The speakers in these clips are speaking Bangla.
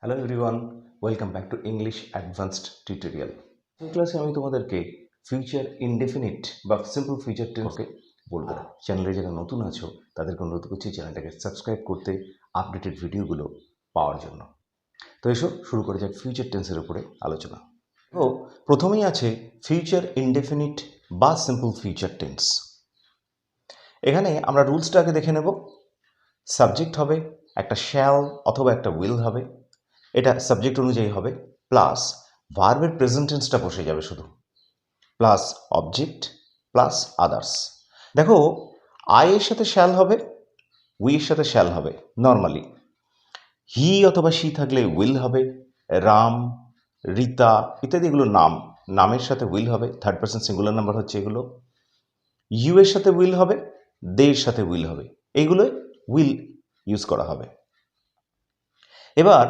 Hello everyone, welcome back to English advanced tutorial. এই ক্লাসে আমি তোমাদেরকে ফিউচার ইনডেফিনিট বা সিম্পল ফিউচার টেন্সকে বলবো। চ্যানেলে যারা নতুন আছো তাদেরকে অনুরোধ করছি চ্যানেলটাকে সাবস্ক্রাইব করতে, আপডেটেড ভিডিওগুলো পাওয়ার জন্য। তো এসো শুরু করে যাক ফিউচার টেন্সের উপরে আলোচনা। তো প্রথমেই আছে ফিউচার ইনডেফিনিট বা সিম্পল ফিউচার টেন্স। এখানে আমরা রুলসটা আগে দেখে নেব। সাবজেক্ট হবে একটা শ্যাল অথবা একটা উইল হবে, এটা সাবজেক্ট অনুযায়ী হবে, প্লাস ভার্বের প্রেজেন্ট টেন্সটা বসে যাবে শুধু, প্লাস অবজেক্ট প্লাস আদার্স। দেখো, আই এর সাথে শ্যাল হবে, উই এর সাথে শ্যাল হবে নর্মালি। হি অথবা শি থাকলে উইল হবে, রাম, রীতা ইত্যাদি এগুলো নামের সাথে উইল হবে, থার্ড পার্সন সিঙ্গুলার নাম্বার হচ্ছে এগুলো। ইউ এর সাথে উইল হবে, দে এর সাথে উইল হবে, এইগুলোই উইল ইউজ করা হবে। এবার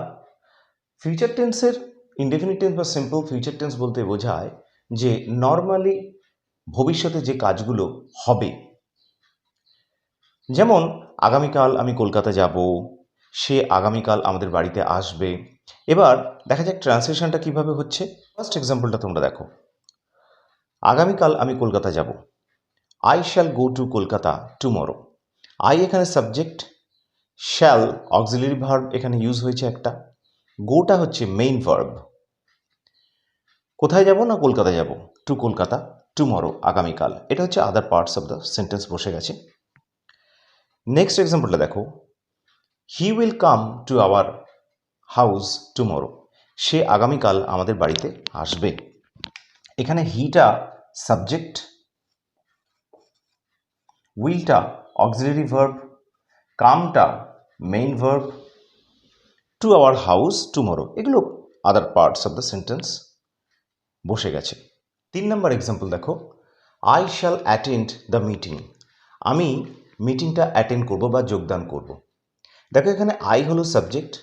ফিউচার টেন্সের ইনডেফিনিট টেন্স বা সিম্পল ফিউচার টেন্স বলতে বোঝায় যে নর্মালি ভবিষ্যতে যে কাজগুলো হবে, যেমন আগামীকাল আমি কলকাতা যাব, সে আগামীকাল আমাদের বাড়িতে আসবে। এবার দেখা যাক ট্রান্সলেশনটা কিভাবে হচ্ছে। ফার্স্ট এক্সাম্পলটা তোমরা দেখো, আগামীকাল আমি কলকাতা যাব, I shall go to Kolkata tomorrow. I এখানে সাবজেক্ট, শ্যাল অক্সিলারি ভার্ব এখানে ইউজ হয়েছে একটা, গোটা হচ্ছে মেইন ভার্ব। কোথায় যাব না কলকাতা যাব, টু কলকাতা টুমরো আগামীকাল, এটা হচ্ছে other parts of the sentence বসে গেছে। নেক্সট এক্সাম্পলটা দেখো, he will come to our house tomorrow. সে আগামীকাল আমাদের বাড়িতে আসবে। এখানে হিটা সাবজেক্ট, উইলটা অক্সিলারি ভার্ব, কামটা main verb, to our house tomorrow এগুলো other parts of the sentence বসে গেছে। 3 নম্বর এক্সাম্পল দেখো, I shall attend the meeting. আমি মিটিংটা অ্যাটেন্ড করব বা যোগদান করব। দেখো, এখানে আই হলো সাবজেক্ট,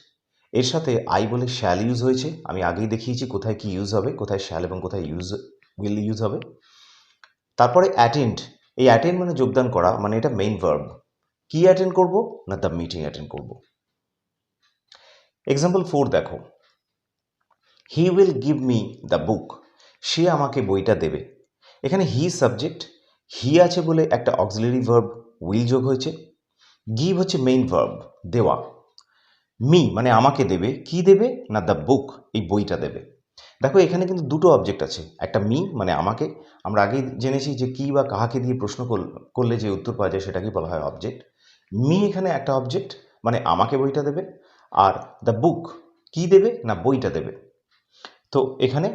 এর সাথে আই বলে শ্যাল ইউজ হয়েছে। আমি আগেই দেখিয়েছি কোথায় কি ইউজ হবে, কোথায় শ্যাল এবং কোথায় উইল ইউজ হবে। তারপরে অ্যাটেন্ড, এই অ্যাটেন্ড মানে যোগদান করা, মানে এটা মেইন ভার্ব। কি অ্যাটেন্ড করব না, দ্য মিটিং অ্যাটেন্ড করব। এক্সাম্পল 4 দেখো, he will give me the book. সে আমাকে বইটা দেবে। এখানে হি সাবজেক্ট, হি আছে বলে একটা অক্সিলারি ভার্ব উইল যোগ হয়েছে। গিভ হচ্ছে মেইন ভার্ব, দেওয়া। মি মানে আমাকে দেবে, কি দেবে না দ্য বুক, এই বইটা দেবে। দেখো, এখানে কিন্তু দুটো অবজেক্ট আছে, একটা মি মানে আমাকে, আমরা আগেই জেনেছি যে কি বা কাহাকে দিয়ে প্রশ্ন করলে যে উত্তর পাওয়া যায় সেটাকেই বলা হয় অবজেক্ট। মি এখানে একটা অবজেক্ট, মানে আমাকে বইটা দেবে, আর দ্য বুক কি দেবে না বইটা দেবে। তো এখানে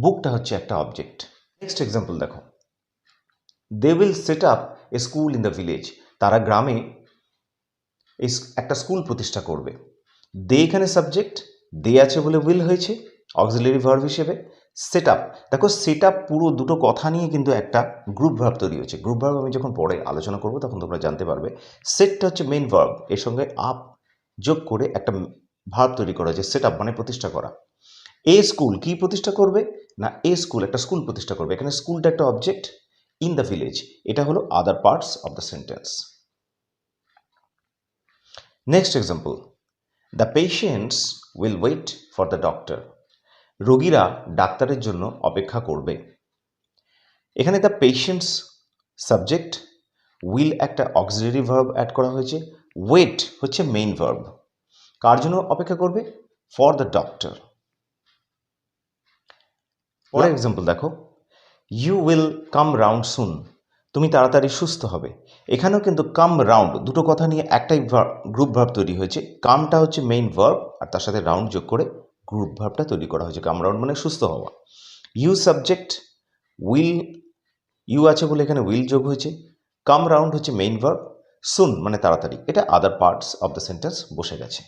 বুকটা হচ্ছে একটা অবজেক্ট। নেক্সট এক্সাম্পল দেখো, they will set up a school in the village. তারা গ্রামে একটা স্কুল প্রতিষ্ঠা করবে। দে এখানে সাবজেক্ট, দে আছে বলে উইল হয়েছে অক্সিলারি ভার্ব হিসেবে। সেট আপ, দেখো সেট আপ পুরো দুটো কথা নিয়ে কিন্তু একটা গ্রুপ ভার্ব তৈরি হয়েছে। গ্রুপ ভার্ব আমি যখন পরে আলোচনা করব তখন তোমরা জানতে পারবে। সেটটা হচ্ছে মেইন ভার্ব, এর সঙ্গে আপ যোগ করে একটা ভার্ব তৈরি করা হয়েছে। সেট আপ মানে প্রতিষ্ঠা করা। এ স্কুল কি প্রতিষ্ঠা করবে না, এ স্কুল একটা স্কুল প্রতিষ্ঠা করবে। এখানে স্কুলটা একটা অবজেক্ট, ইন দ্য ভিলেজ এটা হলো other parts of the sentence. Next example, the patients will wait for the doctor. রোগীরা ডাক্তারের জন্য অপেক্ষা করবে। এখানে দ্য পেশেন্টস সাবজেক্ট, উইল একটা অক্সিলারি ভার্ব অ্যাড করা হয়েছে, ওয়েট হচ্ছে মেইন ভার্ব। কার জন্য অপেক্ষা করবে, ফর দ্য ডক্টর। পরের এক্সাম্পল দেখো, ইউ উইল কাম রাউন্ড সুন। তুমি তাড়াতাড়ি সুস্থ হবে। এখানেও কিন্তু কাম রাউন্ড দুটো কথা নিয়ে একটাই গ্রুপ ভার্ব তৈরি হয়েছে। কামটা হচ্ছে মেইন ভার্ব আর তার সাথে রাউন্ড যোগ করে গ্রুপ ভার্বটা তৈরি করা হয়েছে। কাম রাউন্ড মানে সুস্থ হওয়া। ইউ সাবজেক্ট, উইল ইউ আছে বলে এখানে উইল যোগ হয়েছে। কাম রাউন্ড হচ্ছে মেইন ভার্ব, সুন মানে তাড়াতাড়ি, এটা আদার পার্টস অফ দ্য সেন্টেন্স বসে গেছে।